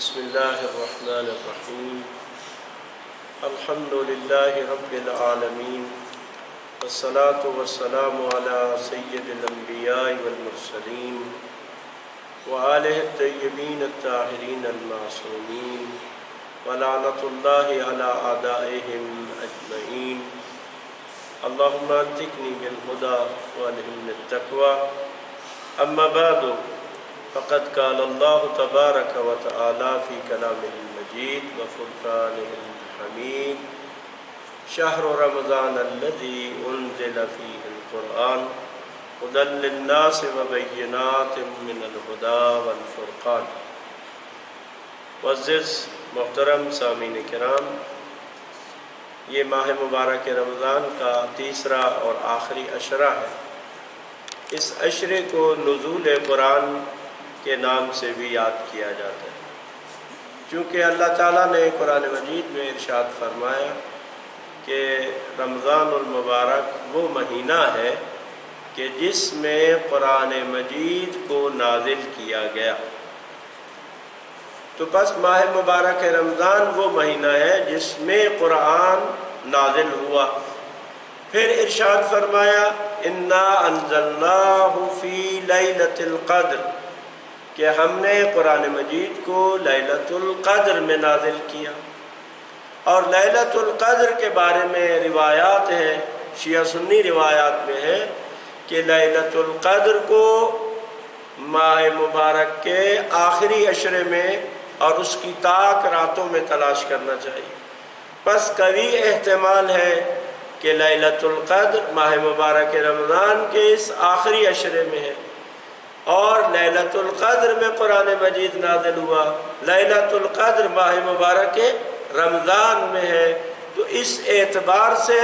بسم الله الرحمن الرحيم الحمد لله رب العالمين والصلاة والسلام على سيد الأنبياء والمرسلين وآله الطيبين الطاهرين المعصومين ولعنة الله على أعدائهم أجمعين اللهم أنطقني بالهدى وألهمني التقوى أما بعد فقد قال الله تبارك وتعالى في كلامه المجيد وفرقانه الحميد شهر رمضان الذي أنزل فيه القرآن هدى للناس وبينات من الهدى والفرقان۔ معزز محترم سامعین کرام، یہ ماہ مبارک رمضان کا تیسرا اور آخری عشرہ ہے۔ اس عشرے کو نزول قرآن کے نام سے بھی یاد کیا جاتا ہے، چونکہ اللہ تعالیٰ نے قرآن مجید میں ارشاد فرمایا کہ رمضان المبارک وہ مہینہ ہے کہ جس میں قرآن مجید کو نازل کیا گیا۔ تو پس ماہ مبارک رمضان وہ مہینہ ہے جس میں قرآن نازل ہوا۔ پھر ارشاد فرمایا انا انزلناہ فی لیلۃ القدر، کہ ہم نے قرآن مجید کو لیلۃ القدر میں نازل کیا۔ اور لیلۃ القدر کے بارے میں روایات ہیں، شیعہ سنی روایات میں ہے کہ لیلۃ القدر کو ماہ مبارک کے آخری عشرے میں اور اس کی طاق راتوں میں تلاش کرنا چاہیے۔ پس قوی احتمال ہے کہ لیلۃ القدر ماہ مبارک رمضان کے اس آخری عشرے میں ہے، اور لیلۃ القدر میں قرآن مجید نازل ہوا۔ لیلۃ القدر ماہ مبارک رمضان میں ہے، تو اس اعتبار سے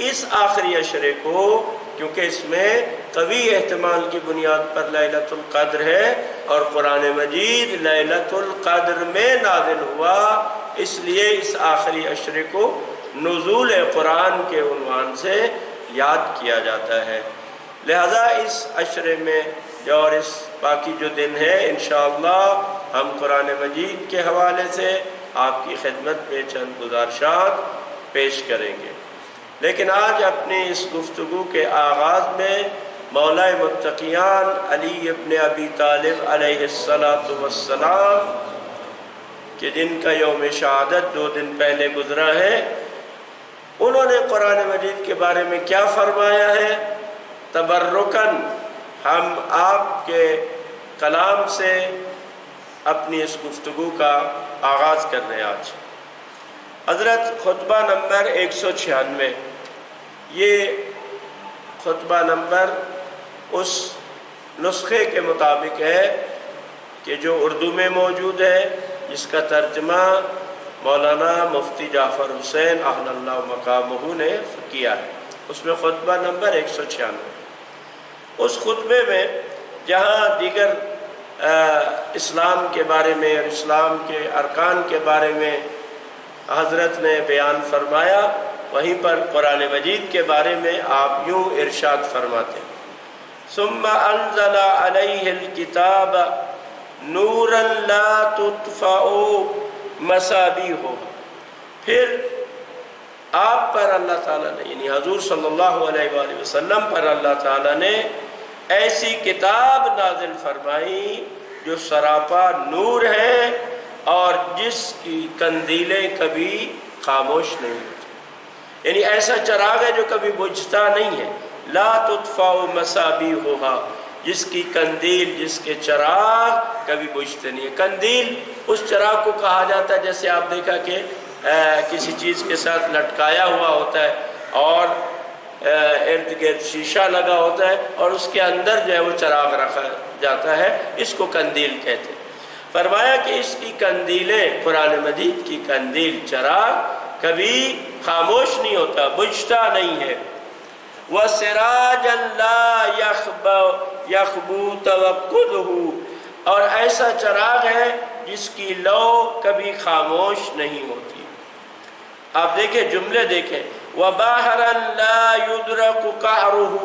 اس آخری عشرے کو، کیونکہ اس میں قوی احتمال کی بنیاد پر لیلۃ القدر ہے اور قرآن مجید لیلۃ القدر میں نازل ہوا، اس لیے اس آخری عشرے کو نزول قرآن کے عنوان سے یاد کیا جاتا ہے۔ لہذا اس عشرے میں اور اس باقی جو دن ہے انشاءاللہ ہم قرآن مجید کے حوالے سے آپ کی خدمت میں چند گزارشات پیش کریں گے۔ لیکن آج اپنی اس گفتگو کے آغاز میں مولا متقیان علی ابن ابی طالب علیہ السلام کے جن کا یوم شہادت 2 دن پہلے گزرا ہے، انہوں نے قرآن مجید کے بارے میں کیا فرمایا ہے، تبرکاً ہم آپ کے کلام سے اپنی اس گفتگو کا آغاز کر رہے ہیں۔ آج حضرت خطبہ نمبر 196، یہ خطبہ نمبر اس نسخے کے مطابق ہے کہ جو اردو میں موجود ہے، جس کا ترجمہ مولانا مفتی جعفر حسین احل اللہ مقامہ نے کیا ہے۔ اس میں خطبہ نمبر 196، اس خطبے میں جہاں دیگر اسلام کے بارے میں اور اسلام کے ارکان کے بارے میں حضرت نے بیان فرمایا، وہیں پر قرآن مجید کے بارے میں آپ یوں ارشاد فرماتے ہیں ثم انزل علیہ الکتاب نورا لا تطفأ مصابیح، پھر آپ پر اللہ تعالیٰ نے، یعنی حضور صلی اللہ علیہ وآلہ وسلم پر اللہ تعالیٰ نے ایسی کتاب نازل فرمائی جو سراپا نور ہے اور جس کی کندیلیں کبھی خاموش نہیں ہوتی، یعنی ایسا چراغ ہے جو کبھی بجھتا نہیں ہے۔ لا تطفأ مصابیحھا، جس کی کندیل، جس کے چراغ کبھی بجھتے نہیں ہے۔ کندیل اس چراغ کو کہا جاتا ہے، جیسے آپ دیکھا کہ کسی چیز کے ساتھ لٹکایا ہوا ہوتا ہے اور ارد گرد شیشہ لگا ہوتا ہے اور اس کے اندر جو ہے وہ چراغ رکھا جاتا ہے، اس کو کندیل کہتے ہیں۔ فرمایا کہ اس کی کندیلیں، قرآن مجید کی کندیل، چراغ کبھی خاموش نہیں ہوتا، بجھتا نہیں ہے۔ وَسِرَاجًا لَا يَخْبُو تَوَقُّدُهُ، اور ایسا چراغ ہے جس کی لو کبھی خاموش نہیں ہوتی۔ آپ دیکھیں، جملے دیکھیں، وَبَحْرًا لَا يُدْرَكُ قَعْرُهُ،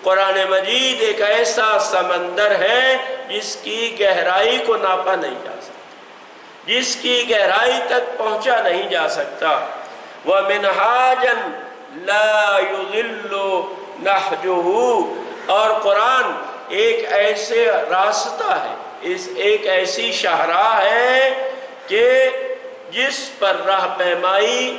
قرآن مجید ایک ایسا سمندر ہے جس کی گہرائی کو ناپا نہیں جا سکتا۔ جس کی گہرائی تک پہنچا نہیں جا سکتا۔ وَمِنْهَاجًا لَا يُضِلُّ نَحْجُهُ، اور قرآن ایک ایسے راستہ ہے، ایک ایسی شاہراہ ہے کہ جس پر راہ پیمائی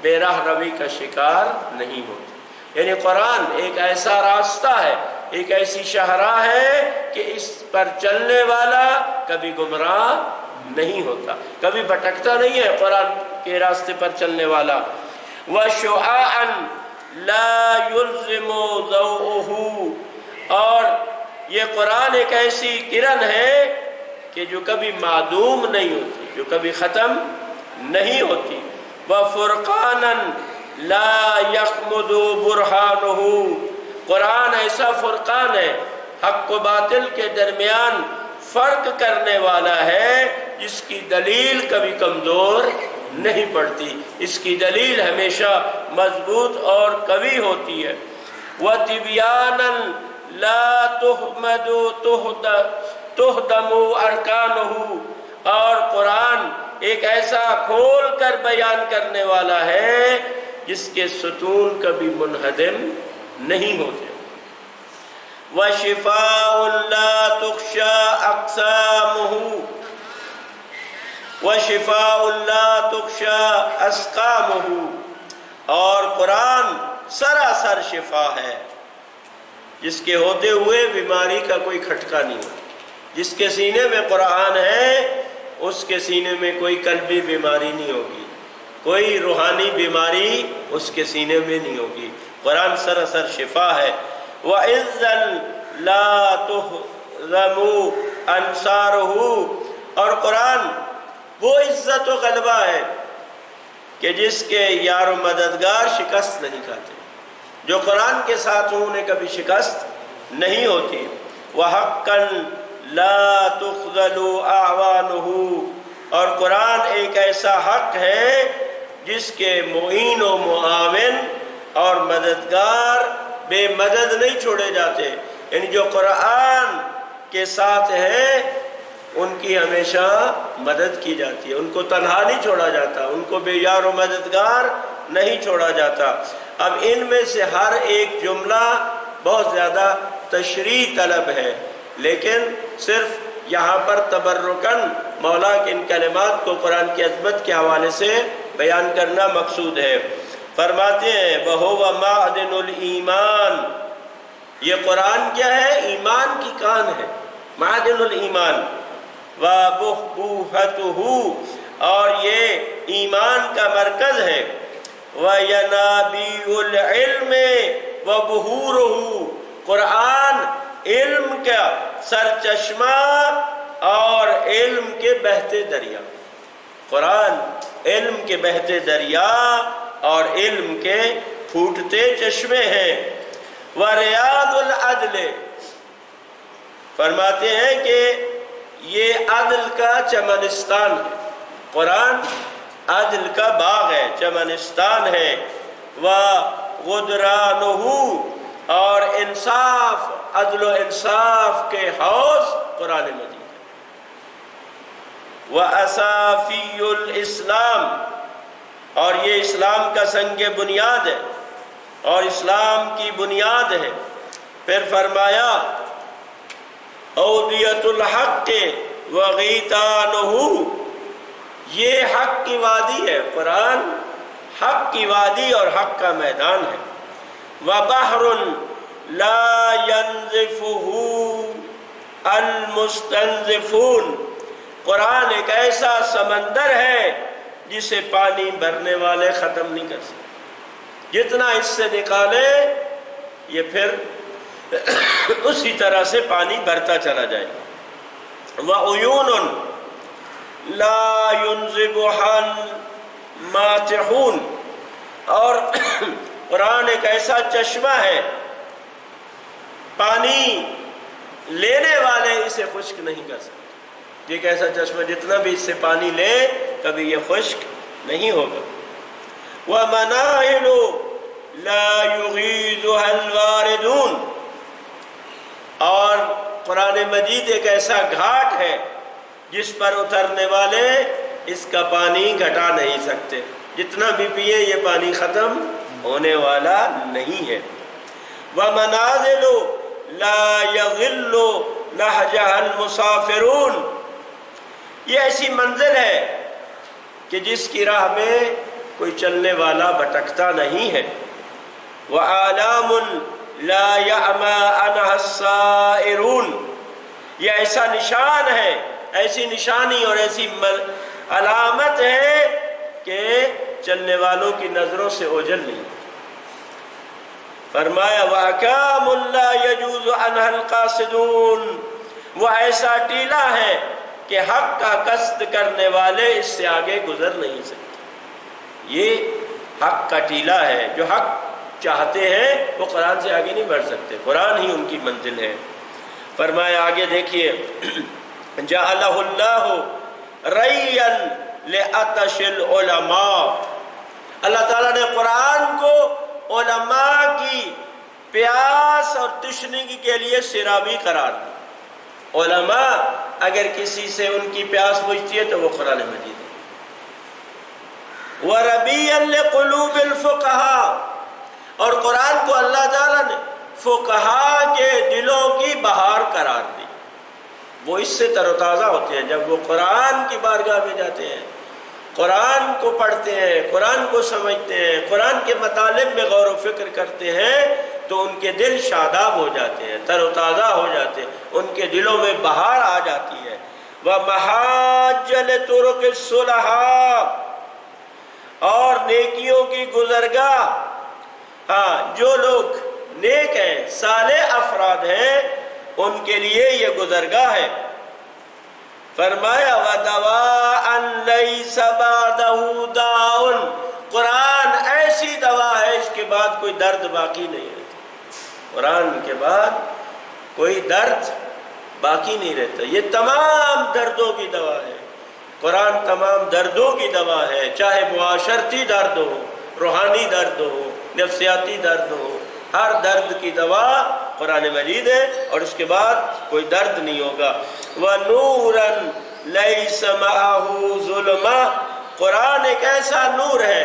بے راہ روی کا شکار نہیں ہوتی۔ یعنی قرآن ایک ایسا راستہ ہے، ایک ایسی شاہراہ ہے کہ اس پر چلنے والا کبھی گمراہ نہیں ہوتا، کبھی بھٹکتا نہیں ہے قرآن کے راستے پر چلنے والا۔ وَشُعَاعًا لَا يُلْزِمُ ضَوْءُهُ، اور یہ قرآن ایک ایسی کرن ہے کہ جو کبھی معدوم نہیں ہوتی، جو کبھی ختم نہیں ہوتی۔ وَفُرْقَانًا لَا يَخْمُدُ بُرْحَانُهُ، قرآن ایسا فرقان ہے، حق و باطل کے درمیان فرق کرنے والا ہے، جس کی دلیل کبھی کمزور نہیں پڑتی، اس کی دلیل ہمیشہ مضبوط اور قوی ہوتی ہے۔ وَتِبْيَانًا لَا تُهْدَمُ أَرْكَانُهُ، اور قرآن ایک ایسا کھول کر بیان کرنے والا ہے جس کے ستون کبھی منہدم نہیں ہوتے۔ وَشِفَاءٌ لَا تُخْشَى أَقْسَامُهُ، وَشِفَاءٌ لَا تُخْشَى أَسْقَامُهُ، اور قرآن سراسر شفا ہے، جس کے ہوتے ہوئے بیماری کا کوئی کھٹکا نہیں ہوتا۔ جس کے سینے میں قرآن ہے اس کے سینے میں کوئی قلبی بیماری نہیں ہوگی، کوئی روحانی بیماری اس کے سینے میں نہیں ہوگی۔ قرآن سراسر شفا ہے۔ وَعِزًّا لَا تُهْزَمُ أَنصَارُهُ، اور قرآن وہ عزت و غلبہ ہے کہ جس کے یار و مددگار شکست نہیں کھاتے، جو قرآن کے ساتھ ہوں انہیں کبھی شکست نہیں ہوتی۔ وَحَقًّا لَا تُخْذَلُ أَعْوَانُهُ، اور قرآن ایک ایسا حق ہے جس کے معین و معاون اور مددگار بے مدد نہیں چھوڑے جاتے، یعنی جو قرآن کے ساتھ ہیں ان کی ہمیشہ مدد کی جاتی ہے، ان کو تنہا نہیں چھوڑا جاتا، ان کو بے یار و مددگار نہیں چھوڑا جاتا۔ اب ان میں سے ہر ایک جملہ بہت زیادہ تشریح طلب ہے، لیکن صرف یہاں پر تبرکاً مولا کے ان کلمات کو قرآن کی عظمت کے حوالے سے بیان کرنا مقصود ہے۔ فرماتے ہیں وَهُوَ مَعْدِنُ الْإِيمَانِ، یہ قرآن کیا ہے؟ ایمان کی کان ہے، معدن الایمان۔ وَبُحْبُوحَتُهُ، اور یہ ایمان کا مرکز ہے۔ وَيَنَابِيعُ الْعِلْمِ وَبُحُورُهُ، قرآن علم کا سرچشمہ اور علم کے بہتے دریا، قرآن علم کے بہتے دریا اور علم کے پھوٹتے چشمے ہیں۔ وَرِيَاضُ الْعَدْلِ، فرماتے ہیں کہ یہ عدل کا چمنستان ہے، قرآن عدل کا باغ ہے، چمنستان ہے۔ وَغُدْرَانُهُ، اور انصاف، عدل و انصاف کے حوض قرآن مجید ہے۔ وَأَسَافِيُّ الْإِسْلَامِ، اور یہ اسلام کا سنگ بنیاد ہے اور اسلام کی بنیاد ہے۔ پھر فرمایا اودیۃ الحق وغیتانہ، یہ حق کی وادی ہے، قرآن حق کی وادی اور حق کا میدان ہے۔ وبحر لا ينزفه المستنزفون، قرآن ایک ایسا سمندر ہے جسے پانی بھرنے والے ختم نہیں کر سکتے، جتنا اس سے نکالے یہ پھر اسی طرح سے پانی بھرتا چلا جائے۔ وعیون لا ينزبها الماتحون، اور قرآن ایک ایسا چشمہ ہے، پانی لینے والے اسے خشک نہیں کر سکتے۔ ایک ایسا چشمہ جتنا بھی اس سے پانی لے کبھی یہ خشک نہیں ہوگا۔ وَمَنَاهِلُ لَا يُغِيثُهَا الْوَارِدُونَ، اور قرآن مجید ایک ایسا گھاٹ ہے جس پر اترنے والے اس کا پانی گھٹا نہیں سکتے، جتنا بھی پیے یہ پانی ختم ہونے والا نہیں ہے۔ وَمَنَازِلُ لَا يَضِلُّ نَهْجَهَا الْمُسَافِرُونَ، یہ ایسی منزل ہے کہ جس کی راہ میں کوئی چلنے والا بھٹکتا نہیں ہے۔ وَآلَامٌ لَا يَعْمَى عَنْهَا السَّائِرُونَ، یہ ایسا نشان ہے، ایسی نشانی اور ایسی علامت ہے کہ چلنے والوں کی نظروں سے اوجھل نہیں۔ فرمایا وَأَكَامٌ لَا يَجُوزُ عَنْهَا الْقَاصِدُونَ، وہ ایسا ٹیلا ہے کہ حق کا قصد کرنے والے اس سے آگے گزر نہیں سکتے۔ یہ حق کا ٹیلا ہے، جو حق چاہتے ہیں وہ قرآن سے آگے نہیں بڑھ سکتے، قرآن ہی ان کی منزل ہے۔ فرمایا آگے دیکھیے جعلہ اللہ ریا لعطش العلماء، اللہ تعالیٰ نے قرآن کو علماء کی پیاس اور تشنگی کے لیے سرابی قرار دی۔ علماء اگر کسی سے ان کی پیاس بجھتی ہے تو وہ قرآن مجید ہے۔ وَرَبِيًّا لِقُلُوبِ الْفُقَهَاء، اور قرآن کو اللہ تعالیٰ نے فقہا کے دلوں کی بہار قرار دی، وہ اس سے تر و تازہ ہوتے ہیں جب وہ قرآن کی بارگاہ میں جاتے ہیں، قرآن کو پڑھتے ہیں، قرآن کو سمجھتے ہیں، قرآن کے مطالب میں غور و فکر کرتے ہیں تو ان کے دل شاداب ہو جاتے ہیں، تر و تازہ ہو جاتے ہیں، ان کے دلوں میں بہار آ جاتی ہے۔ وَمَحَاجَّ لِطُرُقِ الصُّلَحَاء، اور نیکیوں کی گزرگاہ، جو لوگ نیک ہیں، صالح افراد ہیں، ان کے لیے یہ گزرگاہ ہے۔ فرمایا وَدَوَاءً لَيْسَ بَعْدَهُ دَاءٌ، قرآن ایسی دوا ہے اس کے بعد کوئی درد باقی نہیں رہتا، قرآن کے بعد کوئی درد باقی نہیں رہتا، یہ تمام دردوں کی دوا ہے۔ قرآن تمام دردوں کی دوا ہے، چاہے معاشرتی درد ہو، روحانی درد ہو، نفسیاتی درد ہو، ہر درد کی دوا قرآن مجید ہے، اور اس کے بعد کوئی درد نہیں ہوگا۔ وَنُورًا لَيْسَ مَعَهُ ظُلْمَةٌ، قرآن ایک ایسا نور ہے،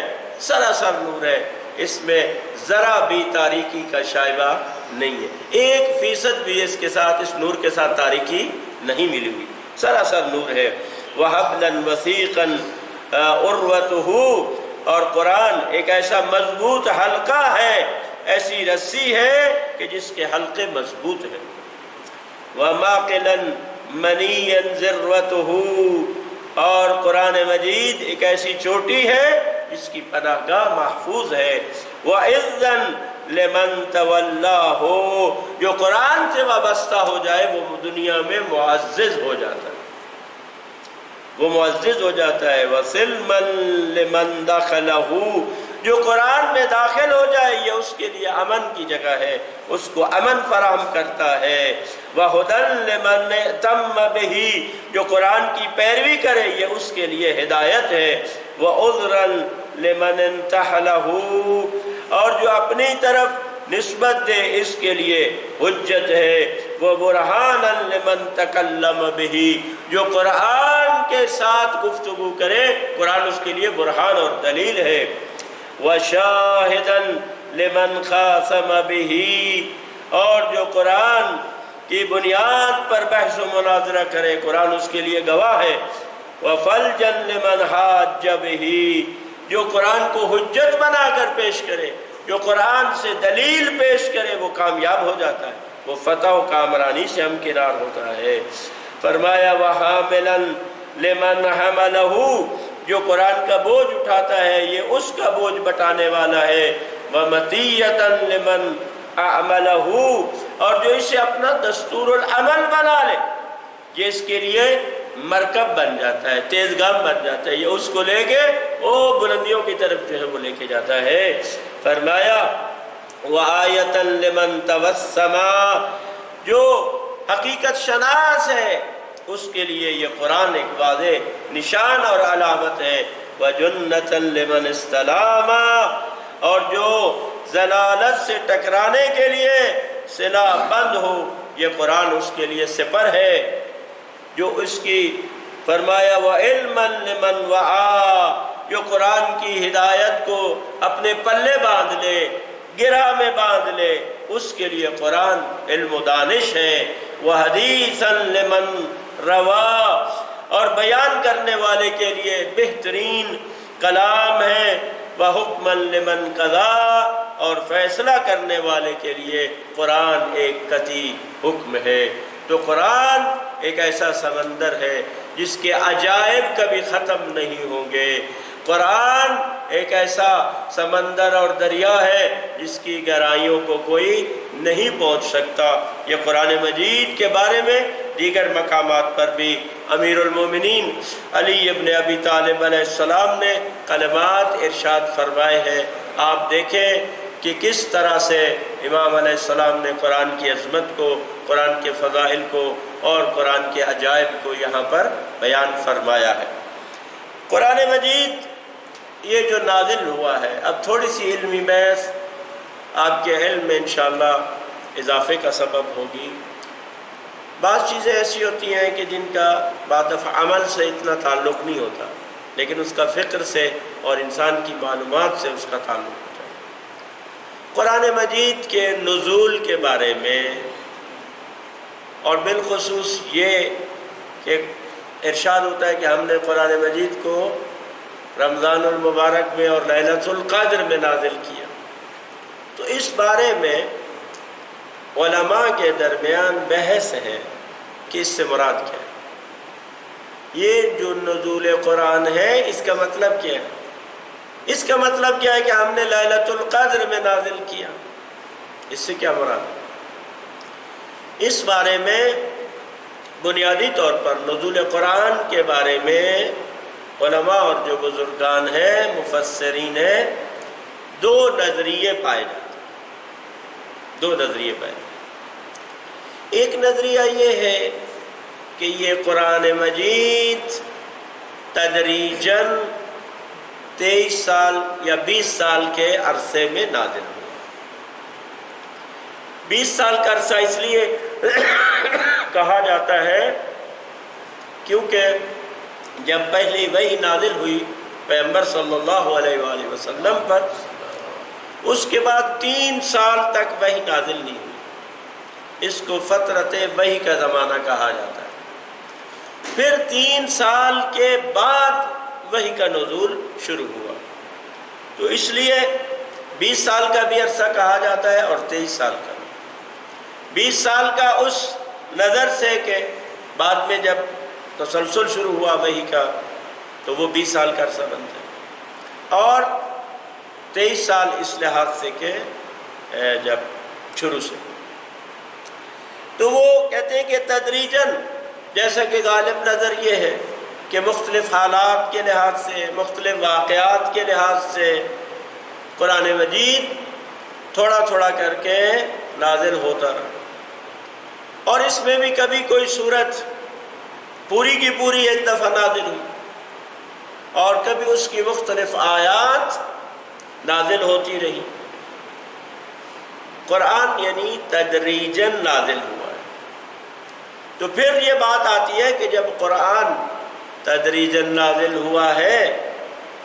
سراسر نور ہے، اس میں ذرا بھی تاریکی کا شائبہ نہیں ہے، 1% بھی اس کے ساتھ، اس نور کے ساتھ تاریکی نہیں ملی ہوئی، سراسر نور ہے۔ وَحَبْلًا وَثِيقًا عُرْوَتُهُ، اور قرآن ایک ایسا مضبوط حلقہ ہے، ایسی رسی ہے کہ جس کے حلقے مضبوط ہیں۔ وَمَاقِلًا مَنِيًّا ذِرْوَتُهُ، اور قرآن مجید ایک ایسی چوٹی ہے جس کی پناہ گاہ محفوظ ہے۔ وَعِزًّا لِمَن تَوَلَّاهُ، جو قرآن سے وابستہ ہو جائے وہ دنیا میں معزز ہو جاتا ہے، وہ معزز ہو جاتا ہے۔ وَسِلْمًا لِمَن دَخَلَهُ، جو قرآن میں داخل ہو جائے یہ اس کے لیے امن کی جگہ ہے، اس کو امن فراہم کرتا ہے۔ وَهُدًى لِمَنْ اهْتَمَّ بِهِ، جو قرآن کی پیروی کرے یہ اس کے لیے ہدایت ہے۔ وَعُذْرًا لِمَنْ انْتَحَلَهُ، اور جو اپنی طرف نسبت دے اس کے لیے حجت ہے۔ وَبُرْحَانًا لِمَنْ تَكَلَّمَ بِهِ، جو قرآن کے ساتھ گفتگو کرے قرآن اس کے لیے برہان اور دلیل ہے۔ وَشَاهِدًا لِمَنْ خَاصَمَ بِهِ، اور جو قرآن کی بنیاد پر بحث و مناظرہ کرے قرآن اس کے لیے گواہ ہے۔ وَفَلْجًا لِمَنْ حَاجَّ بِهِ، جو قرآن کو حجت بنا کر پیش کرے، جو قرآن سے دلیل پیش کرے وہ کامیاب ہو جاتا ہے، وہ فتح و کامرانی سے ہمکنار ہوتا ہے۔ فرمایا وَحَامِلًا لِمَنْ حَمَلَهُ، جو قرآن کا بوجھ اٹھاتا ہے یہ اس کا بوجھ بٹانے والا ہے۔ وَمَطِيَّةً لِمَنْ أَعْمَلَهُ، اور جو اسے اپنا دستور العمل بنا لے یہ اس کے لیے مرکب بن جاتا ہے، تیزگام بن جاتا ہے، یہ اس کو لے کے بلندیوں کی طرف جو ہے وہ لے کے جاتا ہے۔ فرمایا وَآیَةً لِمَنْ تَوَسَّمَا، جو حقیقت شناس ہے اس کے لیے یہ قرآن ایک واضح نشان اور علامت ہے۔ وَجُنَّةً لِمَنْ اسْتَلَامَا، اور جو ضلالت سے ٹکرانے کے لیے سلاح بند ہو یہ قرآن اس کے لیے سپر ہے، جو اس کی فرمایا وَعِلْمًا لِمَنْ وَعَا، جو قرآن کی ہدایت کو اپنے پلے باندھ لے، گرہ میں باندھ لے، اس کے لیے قرآن علم و دانش ہے۔ وَحَدِيثًا لِمَنْ رَوَا، اور بیان کرنے والے کے لیے بہترین کلام ہے۔ وَحُکْمًا لِمَنْ قَضَا، اور فیصلہ کرنے والے کے لیے قرآن ایک قطعی حکم ہے۔ تو قرآن ایک ایسا سمندر ہے جس کے عجائب کبھی ختم نہیں ہوں گے۔ قرآن ایک ایسا سمندر اور دریا ہے جس کی گہرائیوں کو کوئی نہیں پہنچ سکتا۔ یہ قرآن مجید کے بارے میں دیگر مقامات پر بھی امیر المومنین علی ابن ابی طالب علیہ السلام نے کلمات ارشاد فرمائے ہیں۔ آپ دیکھیں کہ کس طرح سے امام علیہ السلام نے قرآن کی عظمت کو، قرآن کے فضائل کو اور قرآن کے عجائب کو یہاں پر بیان فرمایا ہے۔ قرآن مجید یہ جو نازل ہوا ہے، اب تھوڑی سی علمی بحث آپ کے علم میں انشاءاللہ اضافے کا سبب ہوگی۔ بعض چیزیں ایسی ہوتی ہیں کہ جن کا بعد دفعہ عمل سے اتنا تعلق نہیں ہوتا، لیکن اس کا فکر سے اور انسان کی معلومات سے اس کا تعلق ہوتا ہے۔ قرآن مجید کے نزول کے بارے میں اور بالخصوص یہ کہ ارشاد ہوتا ہے کہ ہم نے قرآن مجید کو رمضان المبارک میں اور لیلۃ القدر میں نازل کیا، تو اس بارے میں علماء کے درمیان بحث ہے کہ اس سے مراد کیا ہے۔ یہ جو نزول قرآن ہے اس کا مطلب کیا ہے؟ اس کا مطلب کیا ہے کہ ہم نے لیلۃ القدر میں نازل کیا، اس سے کیا مراد ہے؟ اس بارے میں بنیادی طور پر نزول قرآن کے بارے میں علماء اور جو بزرگان ہیں، مفسرین ہیں، دو نظریے پائے جاتے ہیں۔ دو نظریے پائے جاتے ہیں۔ ایک نظریہ یہ ہے کہ یہ قرآن مجید تدریجاً 23 سال یا 20 سال کے عرصے میں نازل ہوا۔ 20 سال کا عرصہ اس لیے کہا جاتا ہے کیونکہ جب پہلی وحی نازل ہوئی پیغمبر صلی اللہ علیہ وآلہ وسلم پر، اس کے بعد 3 سال تک وحی نازل نہیں ہوئی۔ اس کو فترت وحی کا زمانہ کہا جاتا ہے۔ پھر 3 سال کے بعد وحی کا نزول شروع ہوا، تو اس لیے 20 سال کا بھی عرصہ کہا جاتا ہے اور 23 سال کا۔ 20 سال کا اس نظر سے کہ بعد میں جب تسلسل شروع ہوا وحی کا تو وہ 20 سال کا عرصہ بنتا ہے، اور 23 سال اس لحاظ سے کہ جب شروع سے، تو وہ کہتے ہیں کہ تدریجاً، جیسا کہ غالب نظر یہ ہے کہ مختلف حالات کے لحاظ سے، مختلف واقعات کے لحاظ سے قرآن مجید تھوڑا تھوڑا کر کے نازل ہوتا رہا، اور اس میں بھی کبھی کوئی صورت پوری کی پوری ایک دفعہ نازل ہوئی، اور کبھی اس کی مختلف آیات نازل ہوتی رہی۔ قرآن یعنی تدریجاً نازل ہوا ہے۔ تو پھر یہ بات آتی ہے کہ جب قرآن تدریجاً نازل ہوا ہے،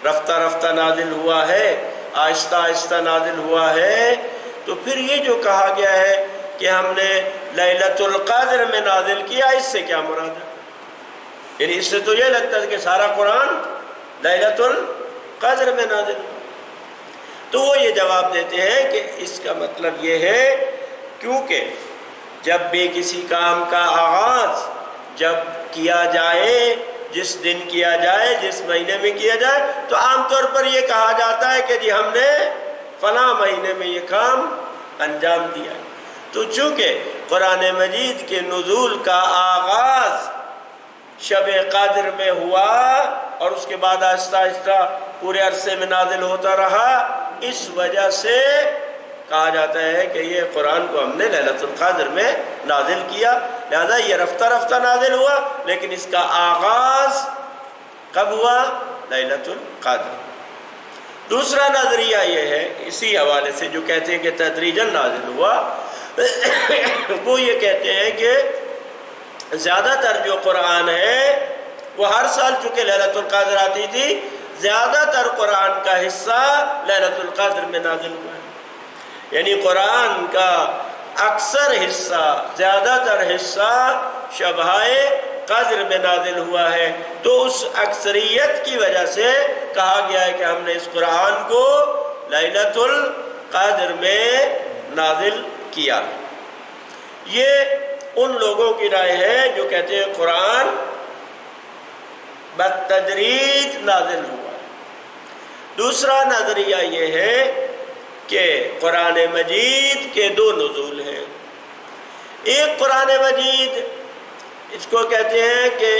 رفتہ رفتہ نازل ہوا ہے، آہستہ آہستہ نازل ہوا ہے، تو پھر یہ جو کہا گیا ہے کہ ہم نے لیلۃ القدر میں نازل کیا، اس سے کیا مراد ہے؟ یعنی اس سے تو یہ لگتا ہے کہ سارا قرآن لیلۃ القدر میں نازل ہوا۔ تو وہ یہ جواب دیتے ہیں کہ اس کا مطلب یہ ہے کیونکہ جب بھی کسی کام کا آغاز جب کیا جائے، جس دن کیا جائے، جس مہینے میں کیا جائے، تو عام طور پر یہ کہا جاتا ہے کہ جی ہم نے فلاں مہینے میں یہ کام انجام دیا ہے۔ تو چونکہ قرآن مجید کے نزول کا آغاز شب قدر میں ہوا اور اس کے بعد آہستہ آہستہ پورے عرصے میں نازل ہوتا رہا، اس وجہ سے کہا جاتا ہے کہ یہ قرآن کو ہم نے لیلۃ القدر میں نازل کیا، لہذا یہ رفتہ رفتہ نازل ہوا، لیکن اس کا آغاز کب ہوا؟ لیلۃ القدر۔ دوسرا نظریہ یہ ہے اسی حوالے سے جو کہتے ہیں کہ تدریجاً نازل ہوا، وہ یہ کہتے ہیں کہ زیادہ تر جو قرآن ہے وہ ہر سال چونکہ لیلۃ القدر آتی تھی، زیادہ تر قرآن کا حصہ لیلۃ القدر میں نازل ہوا ہے، یعنی قرآن کا اکثر حصہ، زیادہ تر حصہ شبہائے قدر میں نازل ہوا ہے۔ تو اس اکثریت کی وجہ سے کہا گیا ہے کہ ہم نے اس قرآن کو لیلۃ القدر میں نازل کیا۔ یہ ان لوگوں کی رائے ہے جو کہتے ہیں قرآن بالتدریج نازل ہوا۔ دوسرا نظریہ یہ ہے کہ قرآن مجید کے دو نزول ہیں۔ ایک قرآن مجید اس کو کہتے ہیں کہ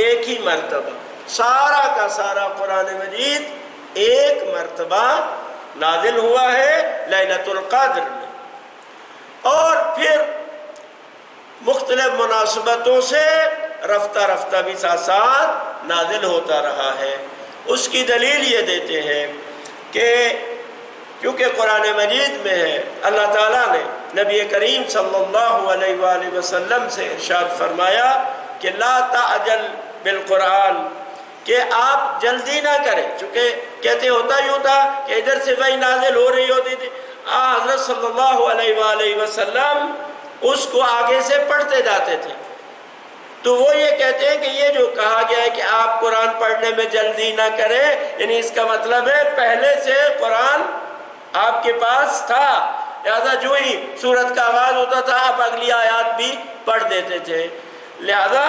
ایک ہی مرتبہ سارا کا سارا قرآن مجید ایک مرتبہ نازل ہوا ہے لیلۃ القدر میں، اور پھر مختلف مناسبتوں سے رفتہ رفتہ بھی ساتھ ساتھ نازل ہوتا رہا ہے۔ اس کی دلیل یہ دیتے ہیں کہ کیونکہ قرآن مجید میں ہے، اللہ تعالیٰ نے نبی کریم صلی اللہ علیہ وآلہ وسلم سے ارشاد فرمایا کہ لا تعجل بالقرآن، کہ آپ جلدی نہ کریں، چونکہ کہتے ہوتا یوں تھا کہ ادھر سے وحی نازل ہو رہی ہوتی تھی، حضرت صلی اللہ علیہ وآلہ وسلم اس کو آگے سے پڑھتے جاتے تھے۔ تو وہ یہ کہتے ہیں کہ یہ جو کہا گیا ہے کہ آپ قرآن پڑھنے میں جلدی نہ کریں، یعنی اس کا مطلب ہے پہلے سے قرآن آپ کے پاس تھا، لہذا جو ہی سورت کا آغاز ہوتا تھا آپ اگلی آیات بھی پڑھ دیتے تھے۔ لہذا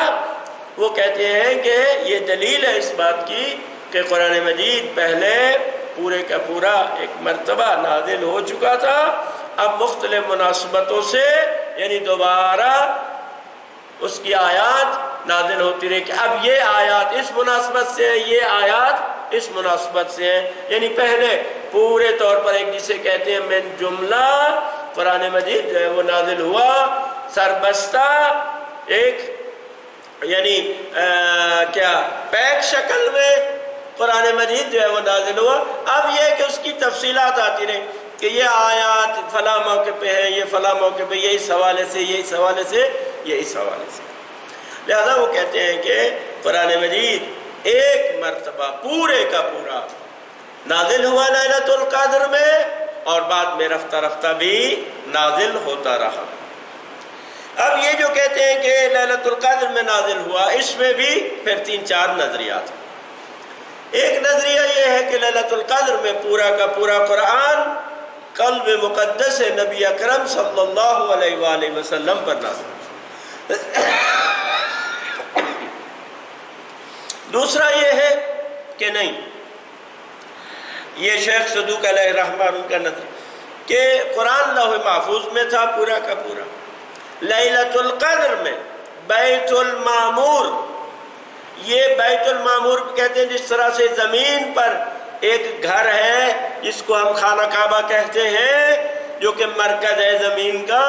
وہ کہتے ہیں کہ یہ دلیل ہے اس بات کی کہ قرآن مجید پہلے پورے کا پورا ایک مرتبہ نازل ہو چکا تھا، اب مختلف مناسبتوں سے یعنی دوبارہ اس کی آیات نازل ہوتی رہی کہ اب یہ آیات اس مناسبت سے ہیں، یہ آیات اس مناسبت سے ہیں، یعنی پہلے پورے طور پر ایک جسے کہتے ہیں من جملہ قرآن مجید جو ہے وہ نازل ہوا، سربستہ ایک یعنی کیا پیک شکل میں قرآن مجید جو ہے وہ نازل ہوا۔ اب یہ کہ اس کی تفصیلات آتی رہیں کہ یہ آیات فلاں موقع پہ ہے، یہ فلاں موقع پہ، یہ اس حوالے سے، یہ اس حوالے سے، یہ اس حوالے سے۔ لہذا وہ کہتے ہیں کہ قرآن مجید ایک مرتبہ پورے کا پورا نازل ہوا لیلۃ القدر میں، اور بعد میں رفتہ رفتہ بھی نازل ہوتا رہا۔ اب یہ جو کہتے ہیں کہ لیلۃ القدر میں نازل ہوا، اس میں بھی پھر 3-4 نظریات ہیں۔ ایک نظریہ یہ ہے کہ لیلۃ القدر میں پورا کا پورا قرآن قلب مقدس نبی اکرم صلی اللہ علیہ وآلہ وسلم پر نازل ہوا۔ دوسرا یہ ہے کہ نہیں، یہ شیخ صدوق علیہ الرحمن کا نظر کہ قرآن لوح محفوظ میں تھا پورا کا پورا، لیلۃ القدر میں بیت المعمور، یہ بیت المعمور کہتے ہیں جس طرح سے زمین پر ایک گھر ہے جس کو ہم خانہ کعبہ کہتے ہیں جو کہ مرکز ہے زمین کا،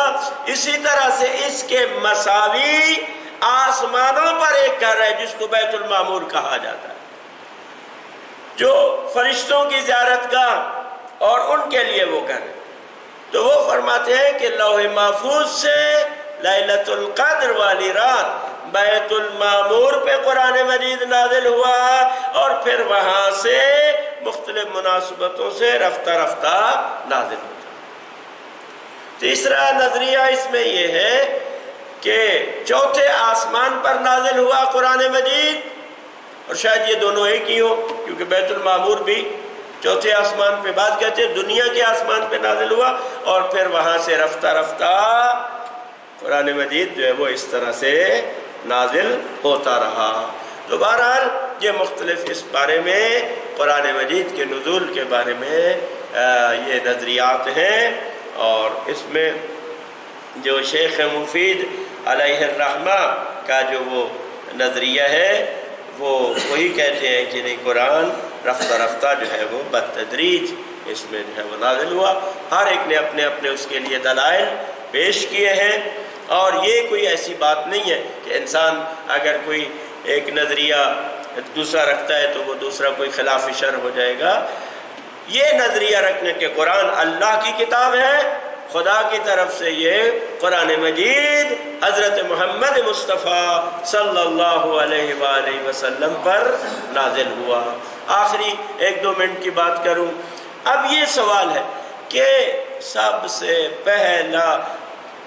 اسی طرح سے اس کے مساوی آسمانوں پر ایک گھر ہے جس کو بیت المعمور کہا جاتا ہے، جو فرشتوں کی زیارت گاہ اور ان کے لیے وہ گھر ہے۔ تو وہ فرماتے ہیں کہ لوح محفوظ سے لیلۃ القدر والی رات بیت المعمور پہ قرآن مجید نازل ہوا، اور پھر وہاں سے مختلف مناسبتوں سے رفتہ رفتہ نازل ہوتا۔ تیسرا نظریہ اس میں یہ ہے کہ چوتھے آسمان پر نازل ہوا قرآن مجید، اور شاید یہ دونوں ایک ہی ہو کیونکہ بیت المعمور بھی چوتھے آسمان پہ، بعض کہتے ہیں دنیا کے آسمان پہ نازل ہوا، اور پھر وہاں سے رفتہ رفتہ قرآن مجید جو ہے وہ اس طرح سے نازل ہوتا رہا۔ تو بہرحال یہ مختلف اس بارے میں قرآن مجید کے نزول کے بارے میں یہ نظریات ہیں، اور اس میں جو شیخ مفید علیہ الرحمہ کا جو وہ نظریہ ہے وہ وہی کہتے ہیں کہ نہیں، قرآن رفتہ رفتہ جو ہے وہ بالتدریج اس میں جو ہے وہ نازل ہوا۔ ہر ایک نے اپنے اپنے اس کے لیے دلائل پیش کیے ہیں، اور یہ کوئی ایسی بات نہیں ہے کہ انسان اگر کوئی ایک نظریہ دوسرا رکھتا ہے تو وہ دوسرا کوئی خلاف شرع ہو جائے گا۔ یہ نظریہ رکھنے کہ قرآن اللہ کی کتاب ہے، خدا کی طرف سے یہ قرآن مجید حضرت محمد مصطفیٰ صلی اللہ علیہ وآلہ وسلم پر نازل ہوا۔ آخری 1-2 منٹ کی بات کروں۔ اب یہ سوال ہے کہ سب سے پہلا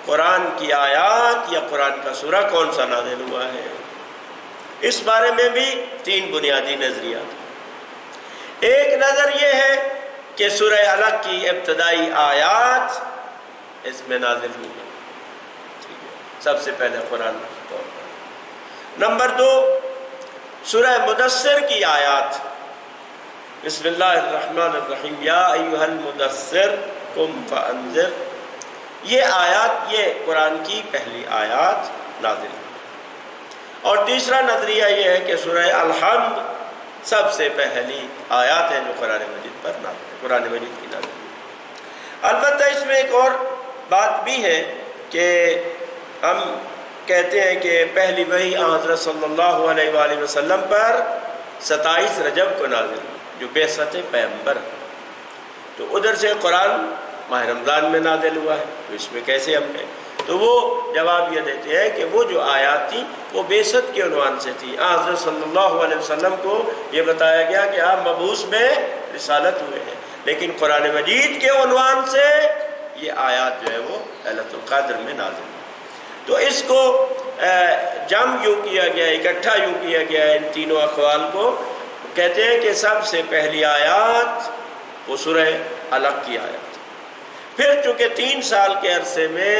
قرآن کی آیات یا قرآن کا سورہ کون سا نازل ہوا ہے؟ اس بارے میں بھی 3 بنیادی نظریات۔ ایک نظر یہ ہے کہ سورہ علق کی ابتدائی آیات اس میں نازل ہوئی ہے، سب سے پہلے قرآن کے طور پر۔ نمبر 2، سورہ مدثر کی آیات، بسم اللہ الرحمن الرحیم، یا ایھا المدثر قم فانذر، یہ آیات، یہ قرآن کی پہلی آیات نازل ہوئی۔ اور تیسرا نظریہ یہ ہے کہ سورہ الحمد سب سے پہلی آیات ہے جو قرآن مجید پر نازل ہے، قرآن مجید کی نازل ہے۔ البتہ اس میں ایک اور بات بھی ہے کہ ہم کہتے ہیں کہ پہلی وحی حضرت صلی اللہ علیہ وآلہ وسلم پر 27 رجب کو نازل ہوئی، جو بعثت پیغمبر ہے۔ تو ادھر سے قرآن ماہ رمضان میں نازل ہوا ہے، تو اس میں کیسے ہم کہیں؟ تو وہ جواب یہ دیتے ہیں کہ وہ جو آیات تھیں وہ بعثت کے عنوان سے تھی۔ حضرت صلی اللہ علیہ وسلم کو یہ بتایا گیا کہ آپ مبعوث میں رسالت ہوئے ہیں، لیکن قرآن مجید کے عنوان سے یہ آیات جو ہے وہ ليلۃ القدر میں نازل ہوئی۔ تو اس کو جمع یوں کیا گیا، اکٹھا یوں کیا گیا ہے ان تینوں اقوال کو۔ کہتے ہیں کہ سب سے پہلی آیات وہ سورہ علق کی آیات، پھر چونکہ 3 سال کے عرصے میں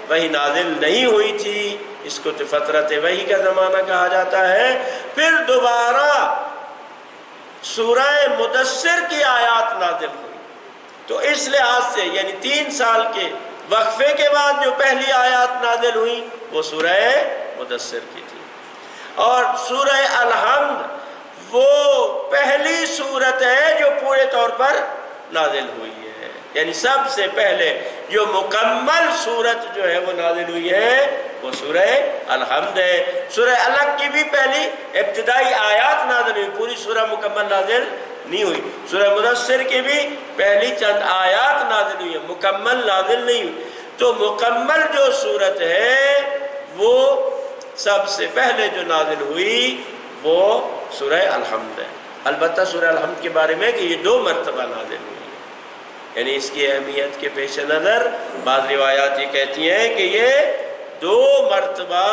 وحی نازل نہیں ہوئی تھی، اس کو تو فترت وحی کا زمانہ کہا جاتا ہے، پھر دوبارہ سورہ مدثر کی آیات نازل ہوئی۔ تو اس لحاظ سے یعنی 3 سال کے وقفے کے بعد جو پہلی آیات نازل ہوئی وہ سورہ مدثر کی تھی۔ اور سورہ الحمد وہ پہلی سورت ہے جو پورے طور پر نازل ہوئی ہے، یعنی سب سے پہلے جو مکمل سورت جو ہے وہ نازل ہوئی ہے وہ سورہ الحمد ہے۔ سورہ علق کی بھی پہلی ابتدائی آیات نازل ہوئی، پوری سورہ مکمل نازل نہیں ہوئی۔ سورہ مدثر کی بھی پہلی چند آیات نازل ہوئی ہے، مکمل نازل نہیں ہوئی۔ تو مکمل جو سورت ہے وہ سب سے پہلے جو نازل ہوئی وہ سورہ الحمد ہے۔ البتہ سورہ الحمد کے بارے میں کہ یہ 2 مرتبہ نازل ہوئی ہے، یعنی اس کی اہمیت کے پیش نظر بعض روایات یہ کہتی ہیں کہ یہ 2 مرتبہ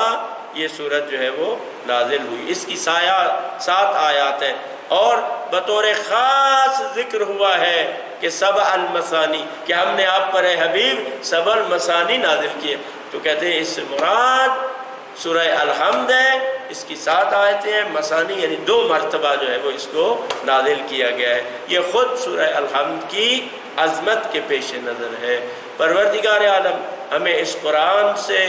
یہ سورت جو ہے وہ نازل ہوئی۔ اس کی 7 آیات ہیں، اور بطور خاص ذکر ہوا ہے کہ 7 المثانی، کہ ہم نے آپ پر اے حبیب 7 المثانی نازل کیے۔ تو کہتے ہیں اس سے مراد سورہ الحمد ہے، اس کی 7 آیتیں ہیں، مثانی یعنی 2 مرتبہ جو ہے وہ اس کو نازل کیا گیا ہے۔ یہ خود سورہ الحمد کی عظمت کے پیش نظر ہے۔ پروردگار عالم ہمیں اس قرآن سے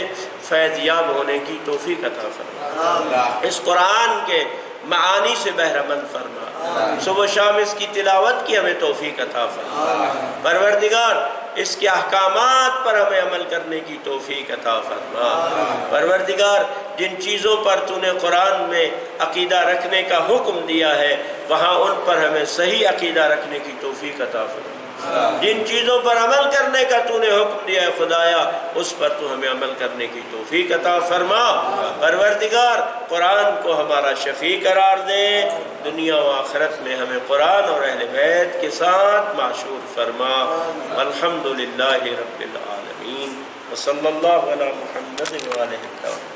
فیض یاب ہونے کی توفیق عطا فرما، اس قرآن کے معانی سے بہرہ مند فرما، صبح و شام اس کی تلاوت کی ہمیں توفیق عطا فرما۔ پروردگار اس کے احکامات پر ہمیں عمل کرنے کی توفیق عطا فرما۔ پروردگار جن چیزوں پر تو نے قرآن میں عقیدہ رکھنے کا حکم دیا ہے وہاں ان پر ہمیں صحیح عقیدہ رکھنے کی توفیق عطا فرما۔ جن چیزوں پر عمل کرنے کا تو نے حکم دیا ہے خدایا اس پر تو ہمیں عمل کرنے کی توفیق عطا فرما۔ پروردگار قرآن کو ہمارا شفیع قرار دے، دنیا و آخرت میں ہمیں قرآن اور اہل بیت کے ساتھ معشور فرما۔ الحمدللہ رب العالمین، وصلی اللہ علی محمد وآلہ وسلم۔